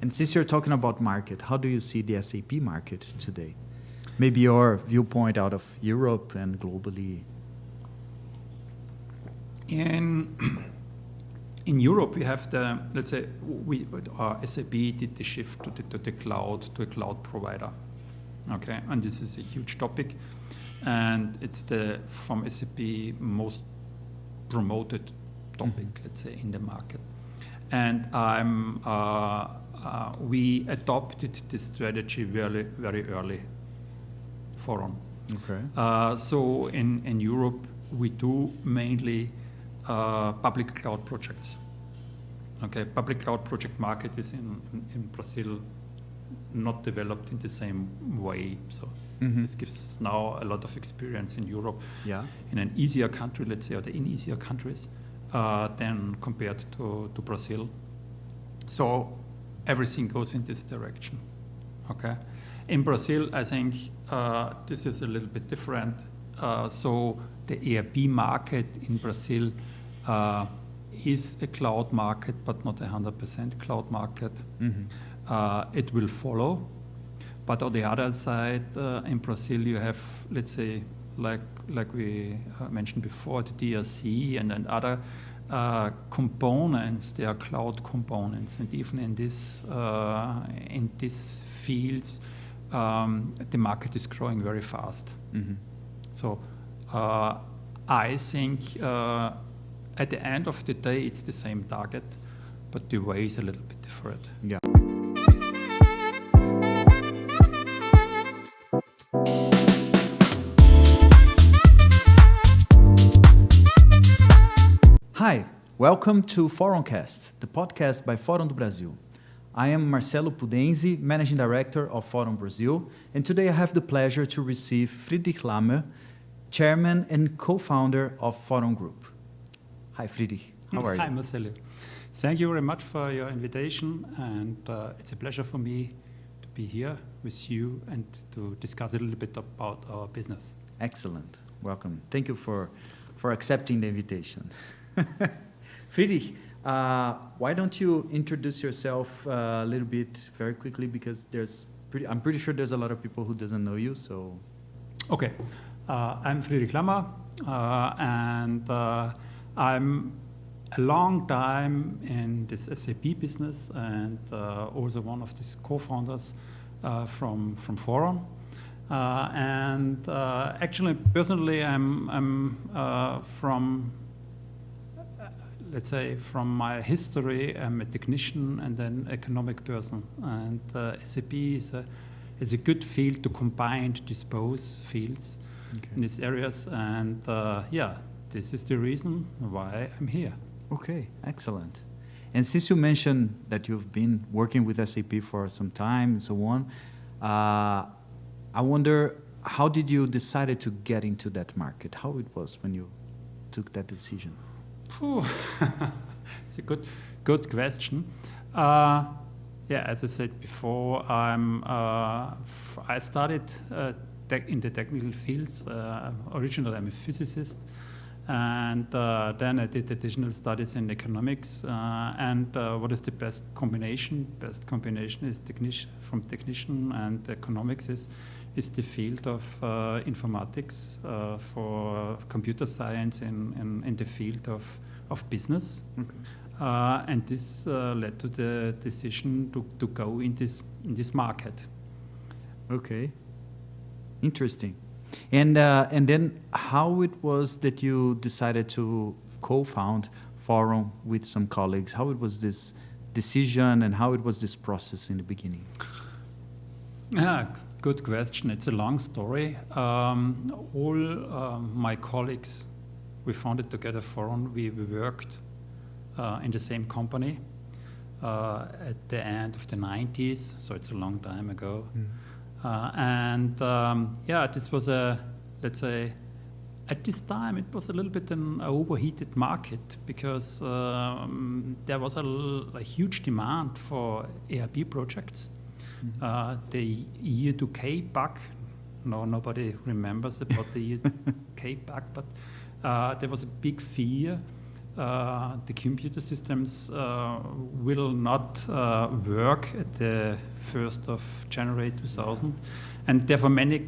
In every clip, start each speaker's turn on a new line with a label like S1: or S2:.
S1: And since you're talking about market, how do you see the SAP market today? Maybe your viewpoint out of Europe and globally.
S2: In Europe, we have let's say, SAP did the shift to the cloud, to a cloud provider. Okay, and this is a huge topic, and it's from SAP most promoted topic, let's say, in the market. And we adopted this strategy very, very early. Phoron.
S1: Okay.
S2: So in Europe, we do mainly public cloud projects. Okay, public cloud project market is in Brazil not developed in the same way. So this gives now a lot of experience in Europe.
S1: Yeah.
S2: In an easier country, let's say, or in easier countries than compared to Brazil. So everything goes in this direction. Okay. In Brazil, I think this is a little bit different. So the ERP market in Brazil is a cloud market, but not 100% cloud market. It will follow. But on the other side, in Brazil, you have, let's say, like we mentioned before, the DRC and other components. They are cloud components, and even in these fields, the market is growing very fast. So I think at the end of the day, it's the same target, but the way is a little bit different.
S1: Yeah. Hi, welcome to Phoroncast, the podcast by Phoron do Brasil. I am Marcelo Pudenzi, Managing Director of Phoron Brazil, and today I have the pleasure to receive Friedrich Lammer, Chairman and Co-founder of Phoron Group. Hi, Friedrich. How are you?
S2: Hi, Marcelo. Thank you very much for your invitation, and it's a pleasure for me to be here with you and to discuss a little bit about our business.
S1: Excellent. Welcome. Thank you for accepting the invitation. Friedrich, why don't you introduce yourself a little bit very quickly, because I'm pretty sure there's a lot of people who doesn't know you. So,
S2: okay, I'm Friedrich Lammer, and I'm a long time in this SAP business, and also one of these co-founders from Phoron. And actually, personally, I'm from, let's say, from my history, I'm a technician and an economic person. And SAP is a good field to combine these both fields in these areas. And this is the reason why I'm here.
S1: Okay, excellent. And since you mentioned that you've been working with SAP for some time and so on, I wonder, how did you decide to get into that market? How it was when you took that decision?
S2: It's a good question. As I said before, I started in the technical fields. Originally, I'm a physicist, and then I did additional studies in economics. And what is the best combination? Best combination is from technician and economics is the field of informatics for computer science in the field of business.
S1: Okay.
S2: And this led to the decision to go in this market.
S1: Okay, interesting. And then how it was that you decided to co-found Phoron with some colleagues? How it was this decision, and how it was this process in the beginning?
S2: Good question. It's a long story. All my colleagues, we founded together Phoron. We worked in the same company at the end of the 90s, so it's a long time ago. This was let's say, at this time it was a little bit an overheated market, because there was a huge demand for ERP projects. The year 2K bug, nobody remembers about the year 2K bug, but there was a big fear the computer systems will not work at the 1st of January 2000, and therefore many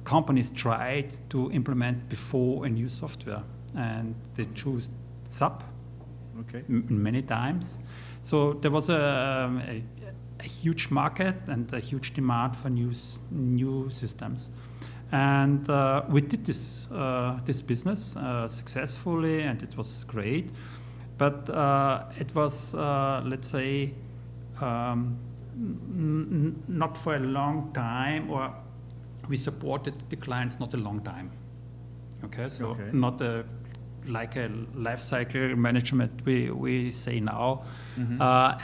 S2: companies tried to implement before a new software, and they chose SAP many times. So there was a huge market and a huge demand for new systems. And we did this business successfully, and it was great. But it was, let's say, not for a long time, or we supported the clients not a long time. Okay, so not like a life cycle management we say now.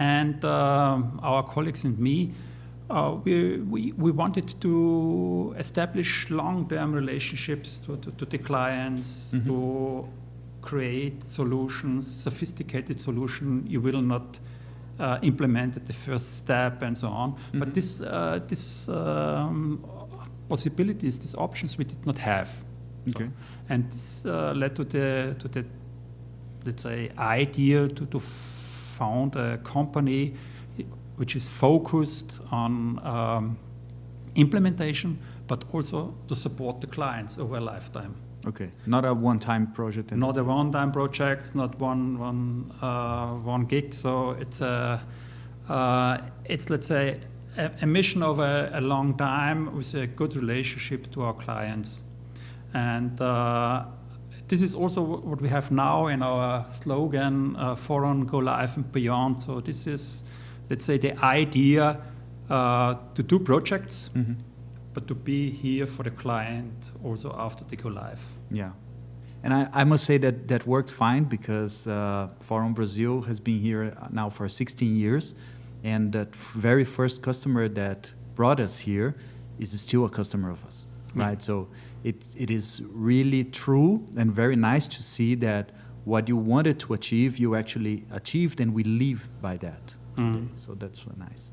S2: And our colleagues and me, we wanted to establish long-term relationships to the clients, to create solutions, sophisticated solution you will not implement at the first step and so on. But this possibilities, these options we did not have. Okay. So, and this led to the let's say idea to found a company which is focused on implementation, but also to support the clients over a lifetime.
S1: Okay, not a one-time project.
S2: Not a one-time project, not one gig. So it's let's say a mission of a long time with a good relationship to our clients, and this is also what we have now in our slogan, Phoron, Go Live and Beyond. So this is, let's say, the idea to do projects, but to be here for the client also after they go live.
S1: Yeah. And I must say that worked fine, because Phoron Brazil has been here now for 16 years. And that very first customer that brought us here is still a customer of us, right? So it is really true and very nice to see that what you wanted to achieve, you actually achieved, and we live by that today. So that's so nice.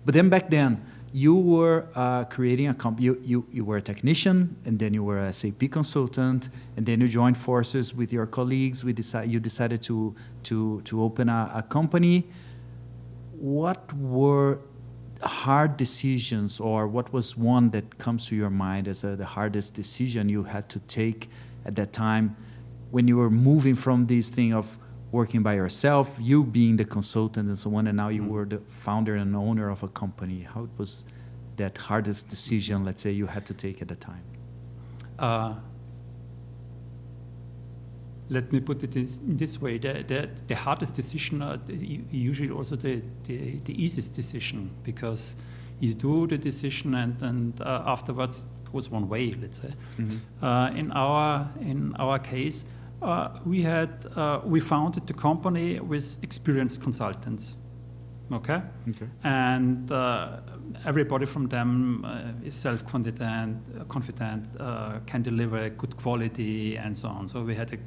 S1: But then back then, you were creating a company. You were a technician, and then you were a SAP consultant, and then you joined forces with your colleagues. You decided to open a company. What were hard decisions, or what was one that comes to your mind as the hardest decision you had to take at that time when you were moving from this thing of working by yourself, you being the consultant and so on, and now you were the founder and owner of a company? How was that hardest decision, let's say, you had to take at the time?
S2: Let me put it in this way: the hardest decision, usually also the easiest decision, because you do the decision and afterwards it goes one way. Let's say. In our case, we founded the company with experienced consultants. Okay. And everybody from them is self-confident, can deliver good quality and so on. So we had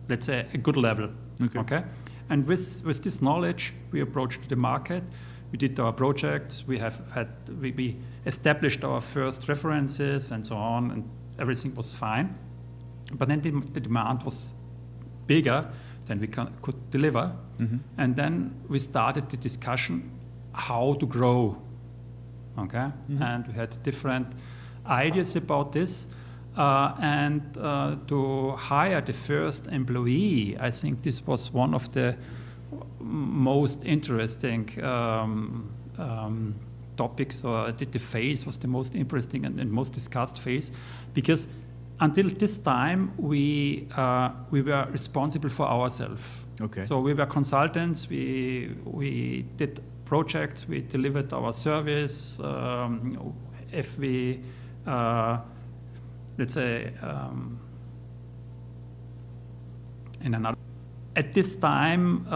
S2: let's say a good level. Okay. And with this knowledge, we approached the market. We did our projects. We established our first references and so on, and everything was fine. But then the demand was bigger than we could deliver. And then we started the discussion how to grow. Okay. And we had different ideas about this. And to hire the first employee, I think this was one of the most interesting topics, or the phase was the most interesting and most discussed phase, because until this time we were responsible for ourselves. Okay. So we were consultants. We did projects. We delivered our service. If we let's say, at this time,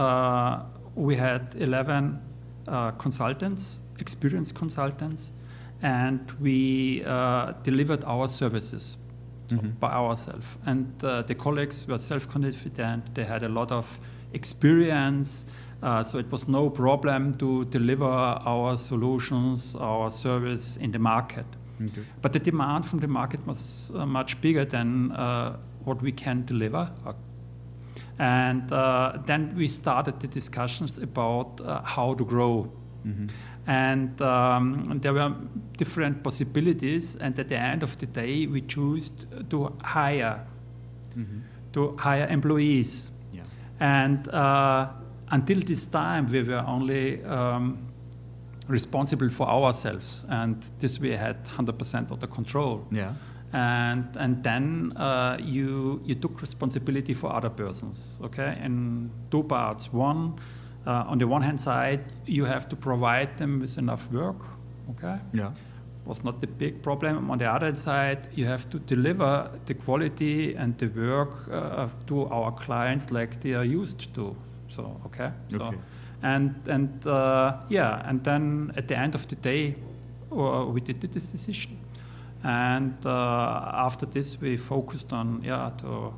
S2: we had 11 consultants, experienced consultants, and we delivered our services by ourselves. And the colleagues were self-confident. They had a lot of experience, so it was no problem to deliver our solutions, our service in the market. But the demand from the market was much bigger than what we can deliver. And then we started the discussions about how to grow.
S1: Mm-hmm.
S2: And there were different possibilities. And at the end of the day, we chose to hire employees.
S1: Yeah.
S2: And until this time, we were only responsible for ourselves, and this we had 100% of the control.
S1: Yeah.
S2: And then you took responsibility for other persons, okay? In two parts. One, on the one hand side, you have to provide them with enough work, okay?
S1: Yeah.
S2: Was not the big problem. On the other side, you have to deliver the quality and the work to our clients like they are used to. So, okay?
S1: Okay.
S2: And then at the end of the day, we did this decision. And after this, we focused on to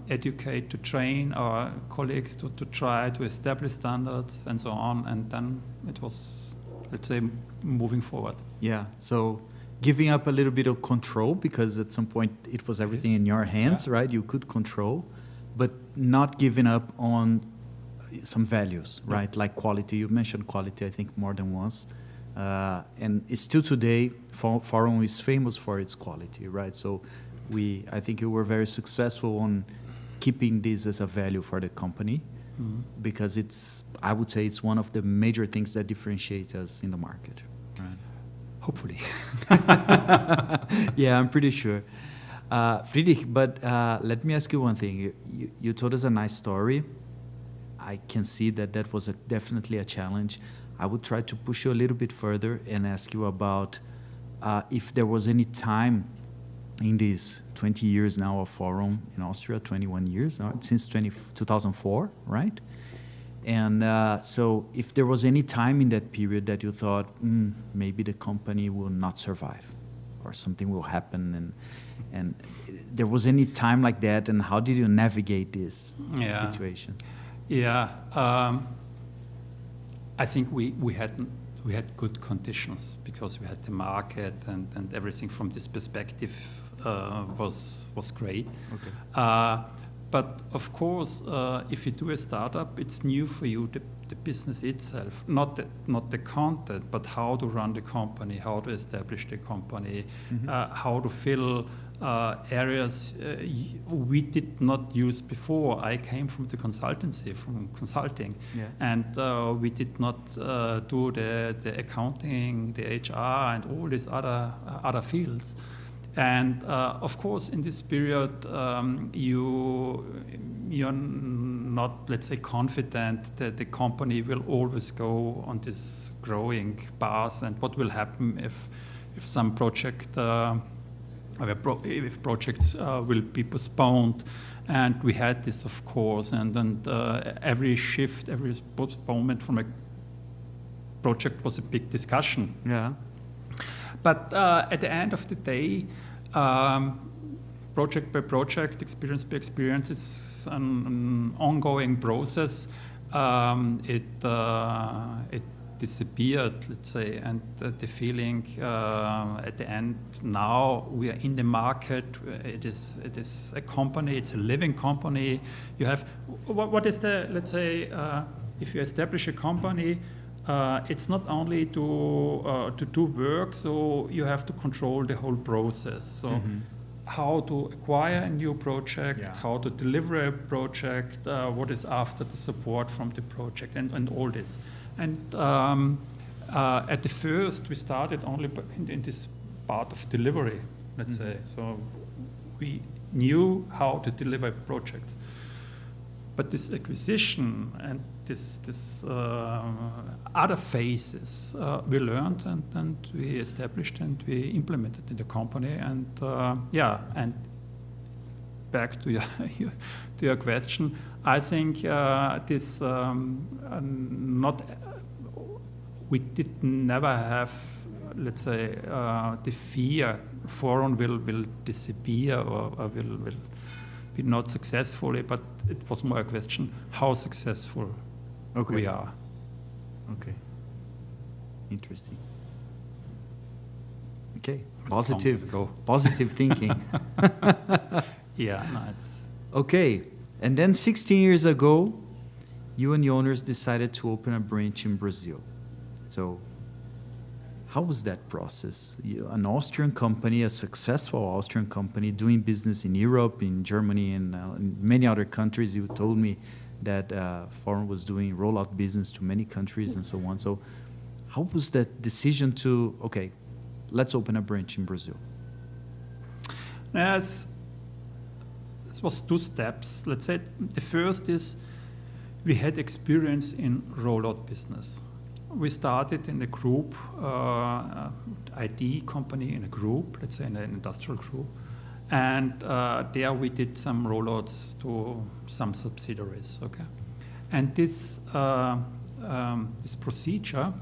S2: educate, to train our colleagues, to try to establish standards and so on. And then it was, let's say, moving forward.
S1: Yeah. So giving up a little bit of control, because at some point it was everything in your hands, right? You could control, but not giving up on some values, right? Like quality. You mentioned quality, I think, more than once. And it's still today, Phoron is famous for its quality, right? So I think you were very successful on keeping this as a value for the company, because I would say it's one of the major things that differentiate us in the market, right?
S2: Hopefully.
S1: Yeah, I'm pretty sure. Friedrich, but let me ask you one thing. You told us a nice story. I can see that was definitely a challenge. I would try to push you a little bit further and ask you about if there was any time in these 20 years now of Phoron in Austria, 21 years now, since 2004, right? And so if there was any time in that period that you thought, maybe the company will not survive or something will happen, and there was any time like that, and how did you navigate this situation?
S2: Yeah, I think we had good conditions because we had the market and everything from this perspective was great.
S1: Okay.
S2: But of course, if you do a startup, it's new for you, the business itself, not the content, but how to run the company, how to establish the company, how to fill areas we did not use before. I came from the consultancy, from consulting, and we did not do the accounting, the HR, and all these other fields. And of course, in this period, you're not, let's say, confident that the company will always go on this growing path, and what will happen if some project, if projects will be postponed. And we had this, of course, and every shift, every postponement from a project was a big discussion.
S1: Yeah.
S2: But at the end of the day, project by project, experience by experience, it's an ongoing process. It disappeared, let's say, and the feeling at the end, now we are in the market. It is a company. It's a living company. You have what is the, let's say, if you establish a company. It's not only to do work, so you have to control the whole process. So how to acquire a new project, how to deliver a project, what is after the support from the project, and all this. And at the first, we started only in this part of delivery, let's say. So we knew how to deliver a project. But this acquisition and this other phases we learned and we established and we implemented in the company. And and back to your question, I think this we did never have, let's say, the fear Phoron will disappear or will be not successfully, but it was more a question how successful we are.
S1: Okay. Interesting. Okay. Positive thinking.
S2: Yeah, no, it's...
S1: Okay. And then 16 years ago, you and the owners decided to open a branch in Brazil. So how was that process? An Austrian company, a successful Austrian company, doing business in Europe, in Germany, and in many other countries. You told me that Phoron was doing rollout business to many countries and so on. So how was that decision to, okay, let's open a branch in Brazil?
S2: Yes, this was 2 steps. Let's say the first is we had experience in rollout business. We started in a group, IT company in a group, let's say in an industrial group. And there we did some rollouts to some subsidiaries, okay? And this procedure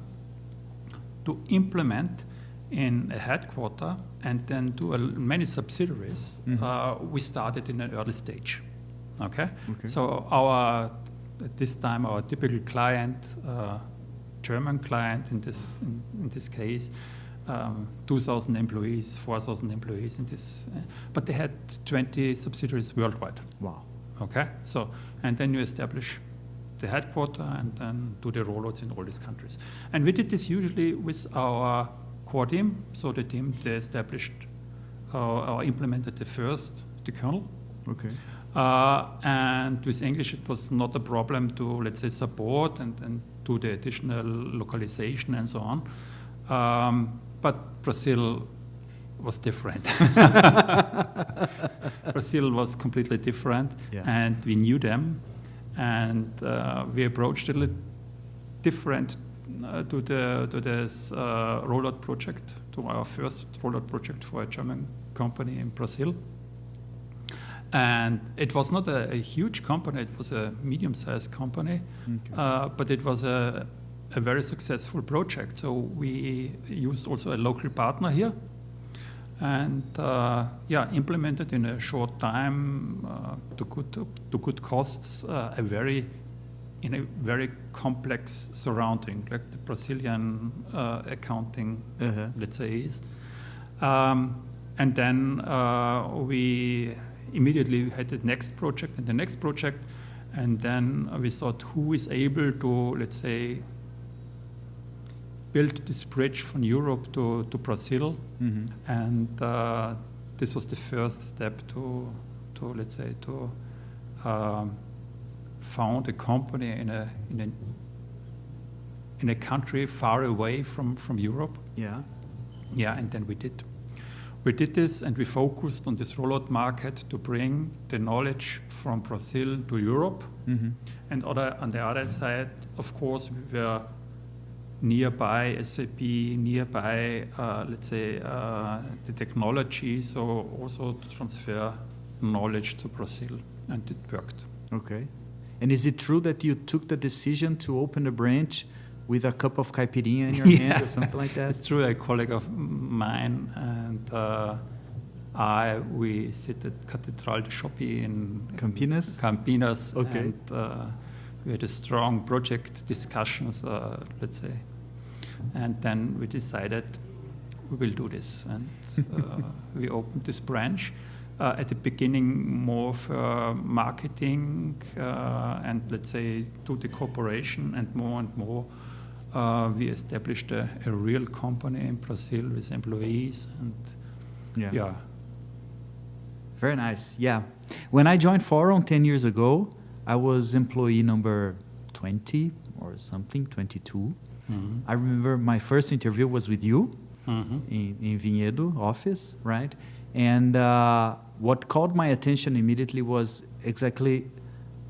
S2: to implement in a headquarter and then to many subsidiaries, we started in an early stage, okay? So at this time, our typical client, German client in this case, 2,000 employees, 4,000 employees in this, but they had 20 subsidiaries worldwide.
S1: Wow.
S2: Okay, so, and then you establish the headquarter and then do the rollouts in all these countries. And we did this usually with our core team, so the team, they established or implemented the kernel.
S1: Okay.
S2: And with English, it was not a problem to, let's say, support and do the additional localization and so on. But Brazil was different. Brazil was completely different, and we knew them, and we approached a little different to this rollout project, to our first rollout project for a German company in Brazil. And it was not a huge company, it was a medium-sized company, but it was a very successful project. So we used also a local partner here and implemented in a short time to good costs in a very complex surrounding, like the Brazilian accounting, let's say, is. And then we immediately had the next project and the next project, and then we thought, who is able to, let's say, build this bridge from Europe to Brazil, and this was the first step to let's say, to found a company in a country far away from Europe. And then we did this, and we focused on this rollout market to bring the knowledge from Brazil to Europe. And on the other side, of course, we were nearby SAP, nearby, let's say, the technology, so also to transfer knowledge to Brazil, and it worked.
S1: Okay. And is it true that you took the decision to open a branch with a cup of caipirinha in your hand or something like that?
S2: It's true. A colleague of mine and we sit at Catedral de Shopping in Campinas.
S1: Okay.
S2: And we had a strong project discussions, let's say. And then we decided we will do this. And we opened this branch. At the beginning, more for marketing and, let's say, do the cooperation, and more we established a real company in Brazil with employees and
S1: Very nice. Yeah. When I joined Phoron 10 years ago, I was employee number 20 or something, 22. I remember my first interview was with you in Vinhedo office, right? And what called my attention immediately was exactly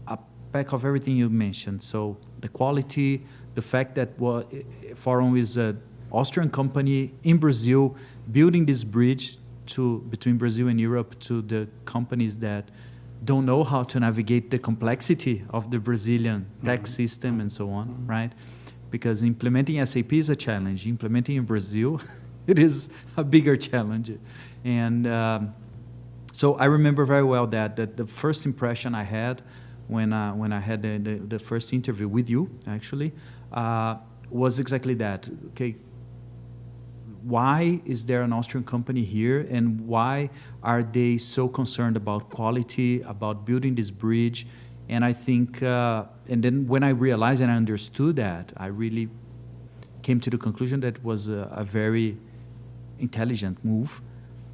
S1: a pack of everything you mentioned. So the quality, the fact that Phoron is an Austrian company in Brazil, building this bridge between Brazil and Europe to the companies that don't know how to navigate the complexity of the Brazilian tax system and so on, right? Because implementing SAP is a challenge. Implementing in Brazil, it is a bigger challenge. And so I remember very well that the first impression I had when I had the first interview with you, actually, was exactly that. Okay, why is there an Austrian company here, and why are they so concerned about quality, about building this bridge? And I think, and then when I realized and I understood that, I really came to the conclusion that it was a very intelligent move,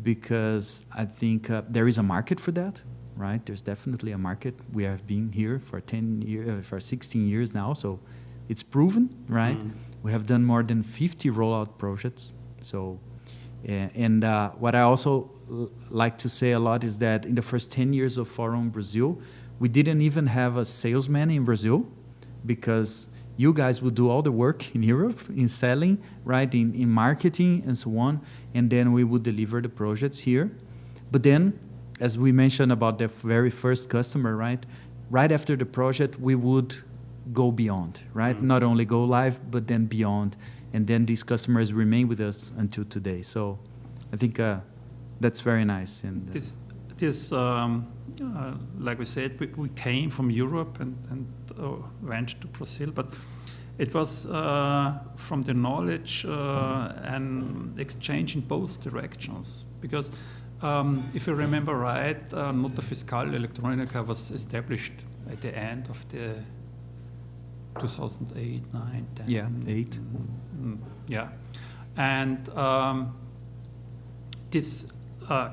S1: because I think there is a market for that, right? There's definitely a market. We have been here for 16 years now, so it's proven, right? We have done more than 50 rollout projects. So, and what I also like to say a lot is that in the first 10 years of Phoron Brazil, we didn't even have a salesman in Brazil, because you guys would do all the work in Europe, in selling, right, in marketing and so on, and then we would deliver the projects here. But then, as we mentioned about the very first customer, right after the project, we would go beyond, right? Not only go live, but then beyond. And then these customers remain with us until today. So I think that's very nice. And
S2: like we said, we came from Europe and went to Brazil, but it was from the knowledge and exchange in both directions. Because if you remember right, Nota Fiscal Electronica was established at the end of the 2008, 9, 10.
S1: Yeah, 8.
S2: Yeah. And this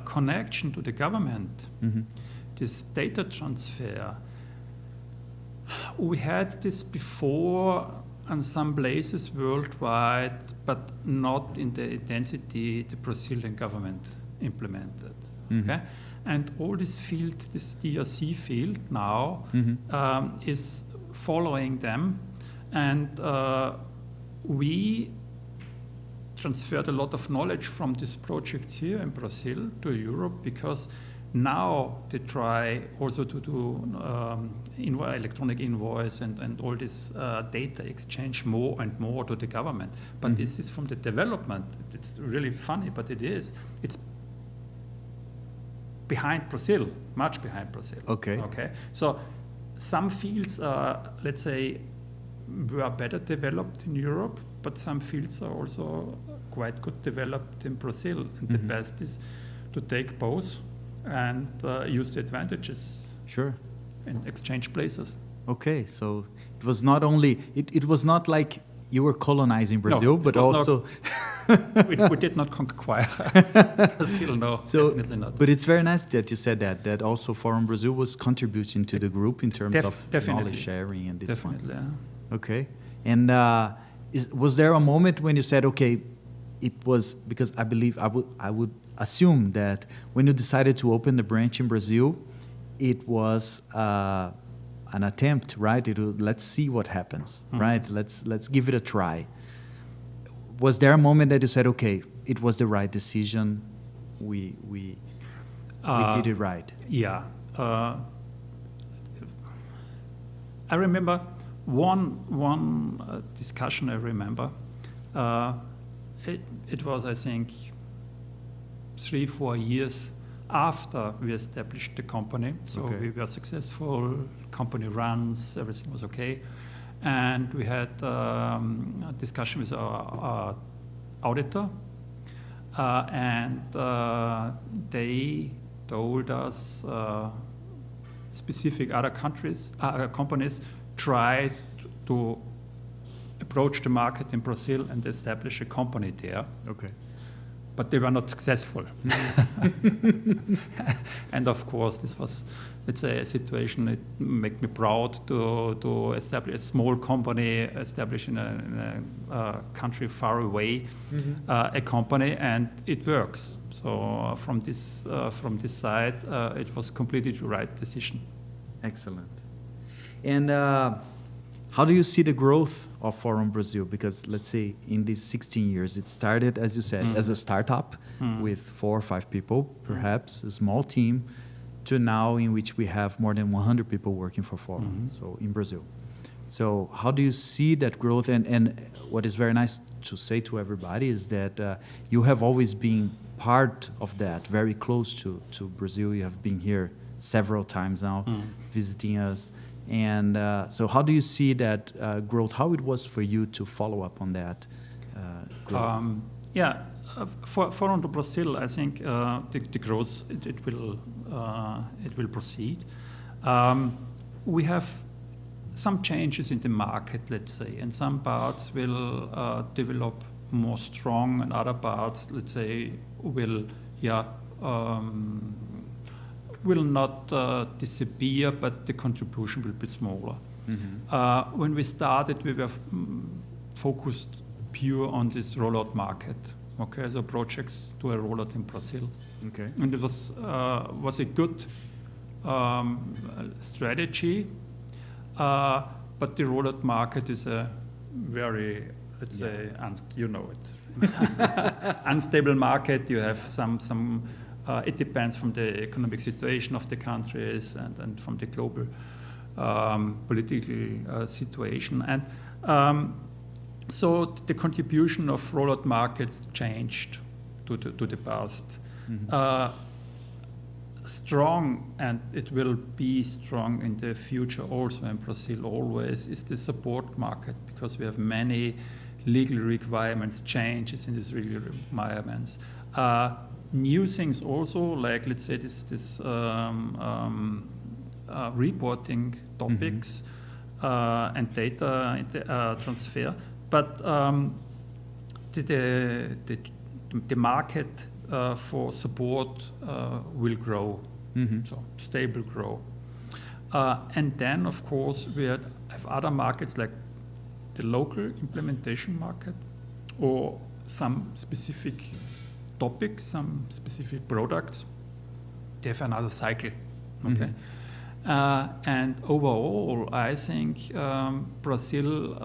S2: connection to the government, this data transfer, we had this before in some places worldwide, but not in the intensity the Brazilian government implemented. Okay? And all this field, this DRC field now, is following them, and we transferred a lot of knowledge from these projects here in Brazil to Europe, because now they try also to do electronic invoice and all this data exchange more and more to the government. But this is from the development. It's really funny, but it is. It's behind Brazil, much behind Brazil.
S1: Okay.
S2: So some fields, let's say, were better developed in Europe, but some fields are also quite good developed in Brazil. And the best is to take both and use the advantages.
S1: Sure.
S2: And exchange places.
S1: Okay, so it was not only, it was not like you were colonizing Brazil, but also...
S2: we did not conquer Brazil, no,
S1: so,
S2: definitely not.
S1: But it's very nice that you said that also Phoron Brazil was contributing to the group in terms of knowledge sharing and this
S2: definitely,
S1: one.
S2: Yeah.
S1: Okay, and was there a moment when you said, okay, it was, because I believe, I would assume that when you decided to open the branch in Brazil, it was an attempt, right? Let's see what happens, right? Let's give it a try. Was there a moment that you said, okay, it was the right decision, we did it right?
S2: Yeah. I remember one discussion I remember. It was, I think, 3-4 years after we established the company. So we were successful, company runs, everything was okay. And we had a discussion with our auditor, and they told us specific other companies tried to approach the market in Brazil and establish a company there.
S1: Okay.
S2: But they were not successful. And of course, this was, let's say, a situation that made me proud to establish a small company, establish in a country far away, a company, and it works. So from this side, it was completely the right decision.
S1: Excellent. And how do you see the growth of Phoron Brazil? Because let's say in these 16 years, it started, as you said, as a startup with 4 or 5 people, perhaps a small team, to now in which we have more than 100 people working for Phoron, so in Brazil. So how do you see that growth? And what is very nice to say to everybody is that you have always been part of that, very close to Brazil. You have been here several times now, visiting us. And so how do you see that growth? How it was for you to follow up on that growth?
S2: for on to Brazil, I think the growth it will proceed. We have some changes in the market, let's say, and some parts will develop more strong, and other parts, let's say, will not disappear, but the contribution will be smaller. When we started, we were focused pure on this rollout market. Okay, so projects to a rollout in Brazil.
S1: Okay.
S2: And it was a good strategy, but the rollout market is a very, let's say, you know it, unstable market. You have some. It depends from the economic situation of the countries and from the global political situation. And so the contribution of rollout markets changed to the past. Strong, and it will be strong in the future also in Brazil always, is the support market, because we have many legal requirements, changes in these legal requirements. New things also, like let's say this reporting topics and data transfer, but the market for support will grow, so stable grow. And then, of course, we have other markets like the local implementation market, or some specific topics, some specific products. They have another cycle. Okay. And overall, I think Brazil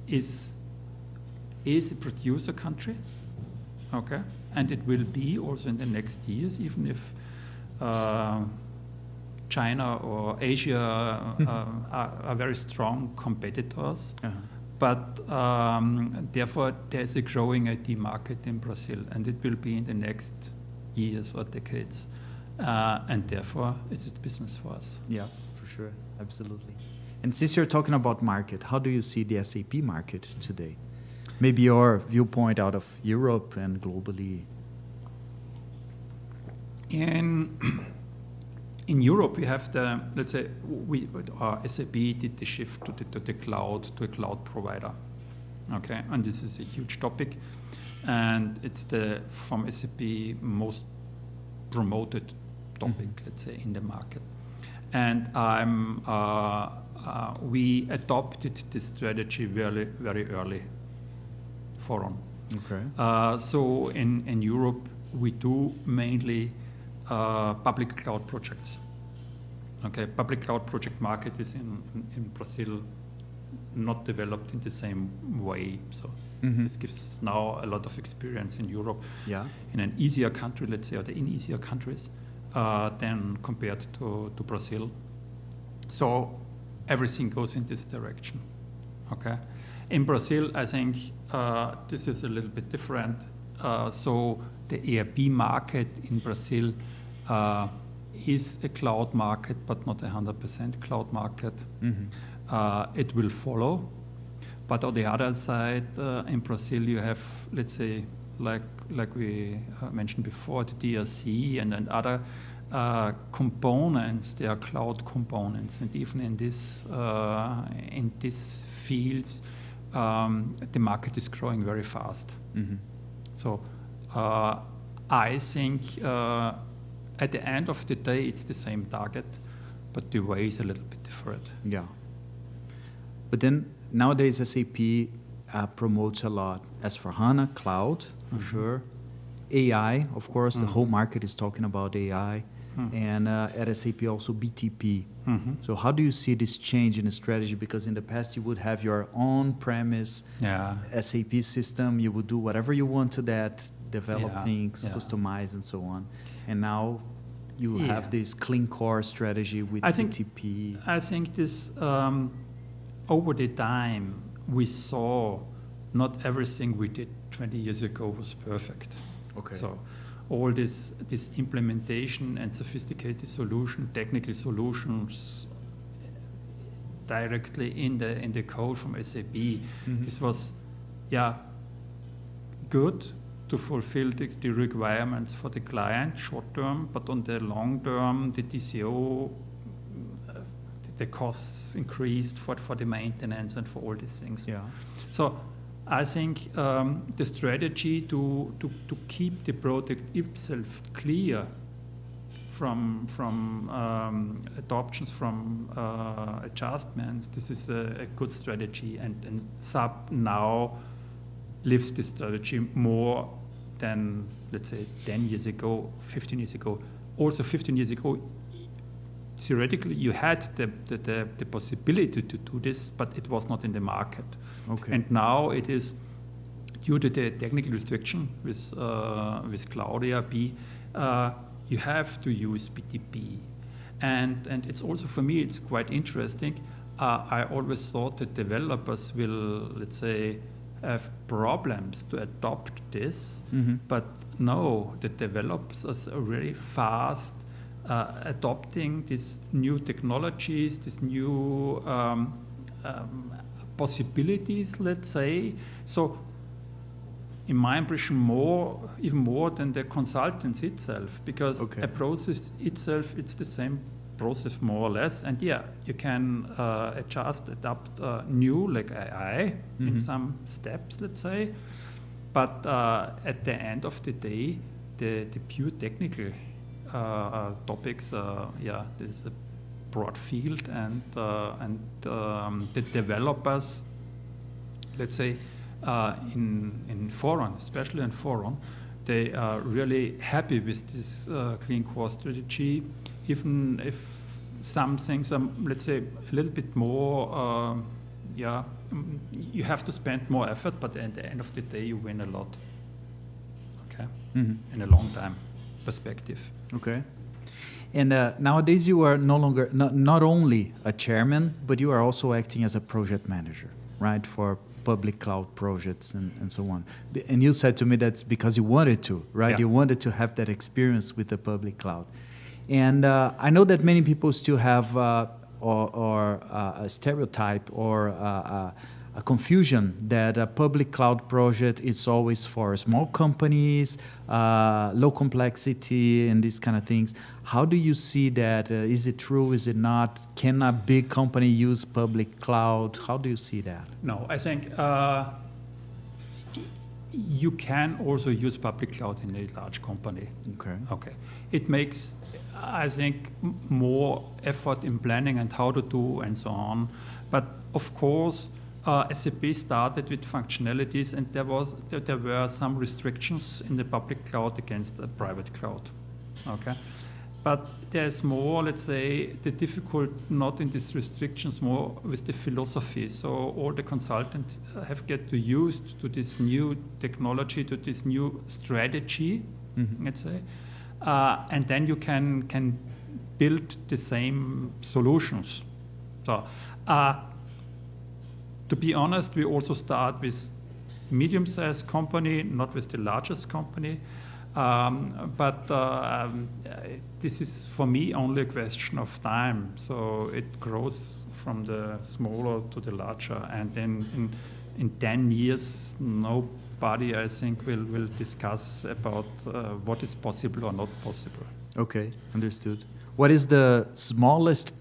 S2: is a producer country. Okay, and it will be also in the next years, even if China or Asia are very strong competitors. But therefore, there's a growing IT market in Brazil, and it will be in the next years or decades. And therefore, it's a business for us.
S1: Yeah, for sure. Absolutely. And since you're talking about market, how do you see the SAP market today? Maybe your viewpoint out of Europe and globally.
S2: In Europe, we have let's say, SAP did the shift to the cloud, to a cloud provider. Okay, and this is a huge topic, and it's from SAP most promoted topic, let's say, in the market. And we adopted this strategy very, very early. Phoron. Okay. So in Europe, we do mainly public cloud projects. Okay, public cloud project market is in Brazil not developed in the same way. So this gives now a lot of experience in Europe. Yeah. In an easier country, let's say, or in easier countries than compared to Brazil. So everything goes in this direction. Okay. In Brazil, I think this is a little bit different. So the ERP market in Brazil is a cloud market, but not 100% cloud market. It will follow. But on the other side, in Brazil, you have, let's say, like we mentioned before, the DRC and other components. They are cloud components, and even in these fields, the market is growing very fast. So I think at the end of the day, it's the same target, but the way is a little bit different. Yeah.
S1: But then nowadays, SAP promotes a lot S/4HANA, cloud, for sure. AI, of course, the whole market is talking about AI. And at SAP also BTP. So how do you see this change in the strategy? Because in the past you would have your on-premise SAP system, you would do whatever you want to that, develop things, customize and so on. And now you have this clean core strategy with BTP.
S2: I think this, over the time, we saw not everything we did 20 years ago was perfect. Okay. So all this implementation and sophisticated solution, technical solutions directly in the code from SAP, this was good, to fulfill the requirements for the client short term, but on the long term, the TCO, the costs increased for the maintenance and for all these things.
S1: Yeah.
S2: So I think the strategy to keep the product itself clear from adoptions, from adjustments, this is a good strategy, and SAP now lives this strategy more than, let's say, 10 years ago, 15 years ago. Also 15 years ago, theoretically, you had the possibility to do this, but it was not in the market.
S1: Okay.
S2: And now it is, due to the technical restriction with Cloud ERP, you have to use BTP. And it's also, for me, it's quite interesting. I always thought that developers will, let's say, have problems to adopt this, but no, the developers are really fast adopting these new technologies, these new possibilities, let's say. So in my impression, even more than the consultants itself, because a process itself, it's the same process more or less, and yeah, you can adapt new, like AI, in some steps, let's say, but at the end of the day, the pure technical topics, this is a broad field, and the developers, let's say, in Phoron, especially in Phoron, they are really happy with this clean core strategy, even if some things are, let's say, a little bit more, you have to spend more effort, but at the end of the day, you win a lot, in a long time perspective.
S1: Okay. And nowadays you are no longer, not only a chairman, but you are also acting as a project manager, right, for public cloud projects and so on. And you said to me that's because you wanted to, right?
S2: Yeah.
S1: You wanted to have that experience with the public cloud. And I know that many people still have a stereotype or a confusion that a public cloud project is always for small companies, low complexity, and these kind of things. How do you see that? Is it true? Is it not? Can a big company use public cloud? How do you see that?
S2: No, I think you can also use public cloud in a large company. Okay. It makes, I think, more effort in planning and how to do and so on. But of course, SAP started with functionalities, and there were some restrictions in the public cloud against the private cloud. Okay, but there's more, let's say, the difficult not in these restrictions, more with the philosophy. So all the consultants have get to used to this new technology, to this new strategy, let's say, and then you can build the same solutions. So. To be honest, we also start with medium-sized company, not with the largest company. But this is, for me, only a question of time. So it grows from the smaller to the larger. And then in 10 years, nobody, I think, will discuss about what is possible or not possible. Okay, understood. What is the smallest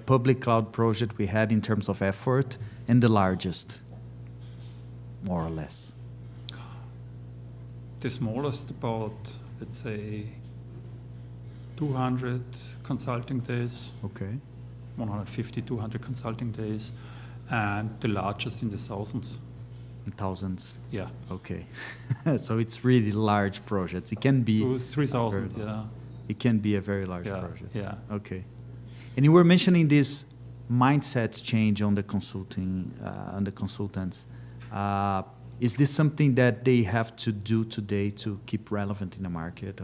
S2: public cloud project we had in terms of effort, and the largest, more or less? The smallest, about, let's say, 200 consulting days. Okay. 150, 200 consulting days, and the largest in the thousands. Thousands? Yeah. Okay. So it's really large projects. It can be 3,000. Yeah. It can be a very large project. Yeah. Okay. And you were mentioning this mindset change on the consulting, on the consultants. Is this something that they have to do today to keep relevant in the market?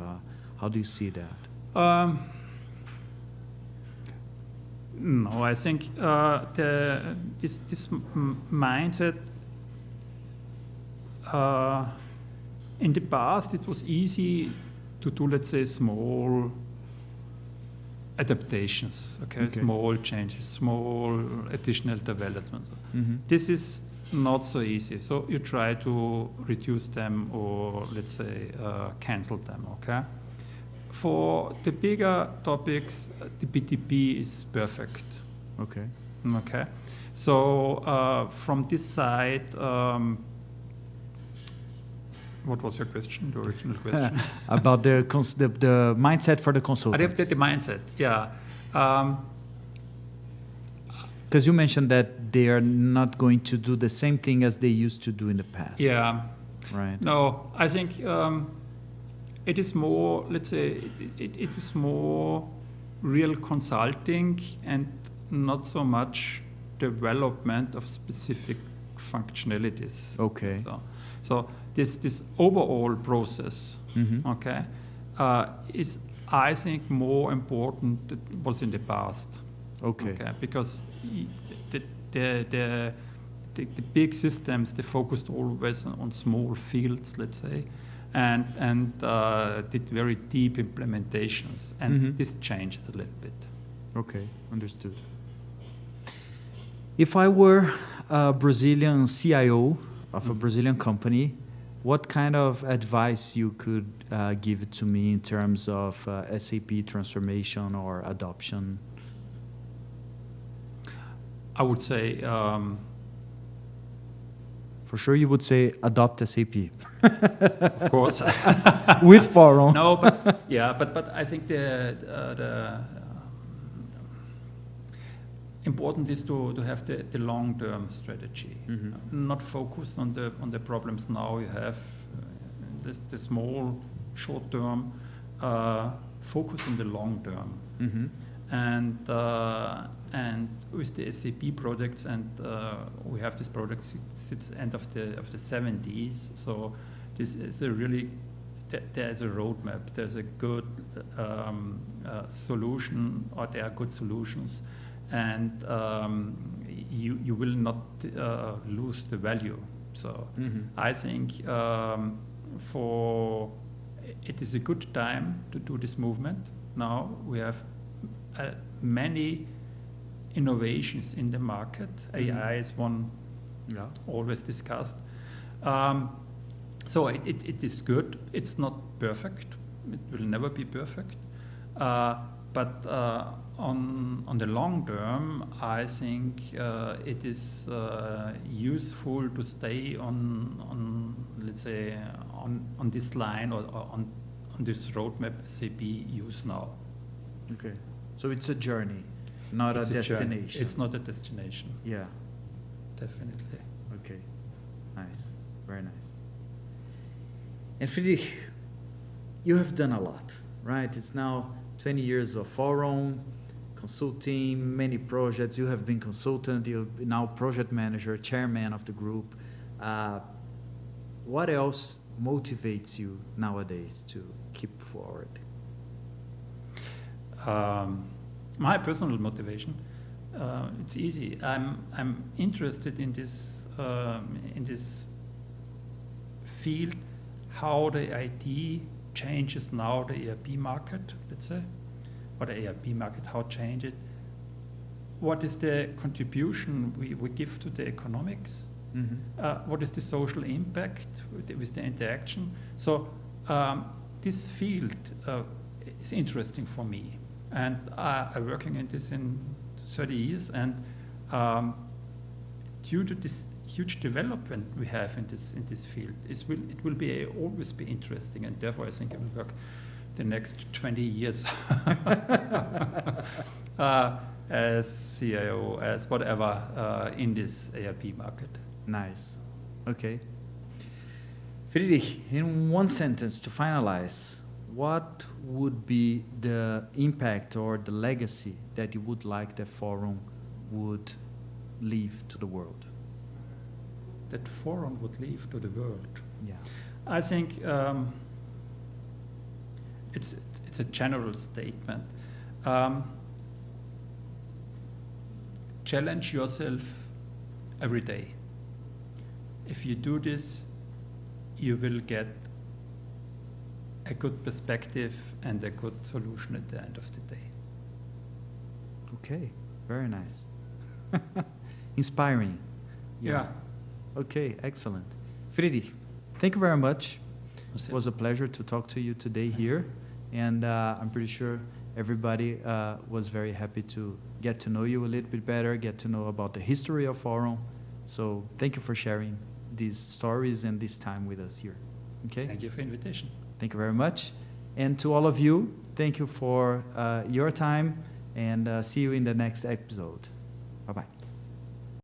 S2: How do you see that? No, I think this mindset, in the past it was easy to do, let's say, small adaptations, okay? Small changes, small additional developments. This is not so easy. So you try to reduce them or, let's say, cancel them, okay? For the bigger topics, the BTP is perfect.
S1: Okay.
S2: Okay. So from this side, what was your question, the original question?
S1: About the mindset for the consultants.
S2: The mindset, yeah.
S1: Because you mentioned that they are not going to do the same thing as they used to do in the past.
S2: Yeah.
S1: Right.
S2: No, I think it is more, let's say, it is more real consulting and not so much development of specific functionalities.
S1: Okay.
S2: So this overall process, okay, is, I think, more important than was in the past.
S1: Okay.
S2: Because the big systems, they focused always on small fields, let's say, and did very deep implementations, and this changes a little bit.
S1: Okay, understood. If I were a Brazilian CIO of a Brazilian company, what kind of advice you could give to me in terms of SAP transformation or adoption?
S2: I would say,
S1: for sure, you would say adopt SAP.
S2: of course,
S1: with Phoron.
S2: No, but yeah, but I think the important is to have the long-term strategy, not focus on the problems now you have. The small, short-term, focus on the long-term, and with the SAP projects, and we have this project since end of the 70s. So this is a really, there's a roadmap. There's a good solution, or there are good solutions, and you will not lose the value. So I think it is a good time to do this movement. Now we have many innovations in the market. AI is one, always discussed. So it is good. It's not perfect. It will never be perfect. But on the long term, I think it is useful to stay on let's say on this line, or on this roadmap SAP use now.
S1: Okay, so it's a journey, not a destination.
S2: It's not a destination.
S1: Yeah,
S2: definitely.
S1: Okay, nice, very nice. And Friedrich, you have done a lot, right? It's now 20 years of Phoron, consulting, many projects. You have been consultant, you're now project manager, chairman of the group. What else motivates you nowadays to keep forward?
S2: My personal motivation, it's easy. I'm interested in this field, how the IT changes now the ERP market, let's say, or the ERP market, how change it. What is the contribution we give to the economics? What is the social impact with the interaction? So this field is interesting for me, and I'm working in this in 30 years, and due to this huge development we have in this field, it will always be interesting, and therefore I think I will work the next 20 years as CIO, as whatever in this ERP market.
S1: Nice. Okay. Friedrich, in one sentence to finalize, what would be the impact or the legacy that you would like that Phoron would leave to the world?
S2: That Phoron would leave to the world?
S1: Yeah.
S2: I think it's a general statement. Challenge yourself every day. If you do this, you will get a good perspective and a good solution at the end of the day.
S1: Okay, very nice. Inspiring.
S2: Yeah.
S1: Okay, excellent. Friedrich, thank you very much. It was a pleasure to talk to you today here, and I'm pretty sure everybody was very happy to get to know you a little bit better, get to know about the history of Phoron. So thank you for sharing these stories and this time with us here. Okay?
S2: Thank you for the invitation.
S1: Thank you very much. And to all of you, thank you for your time, and see you in the next episode. Bye-bye.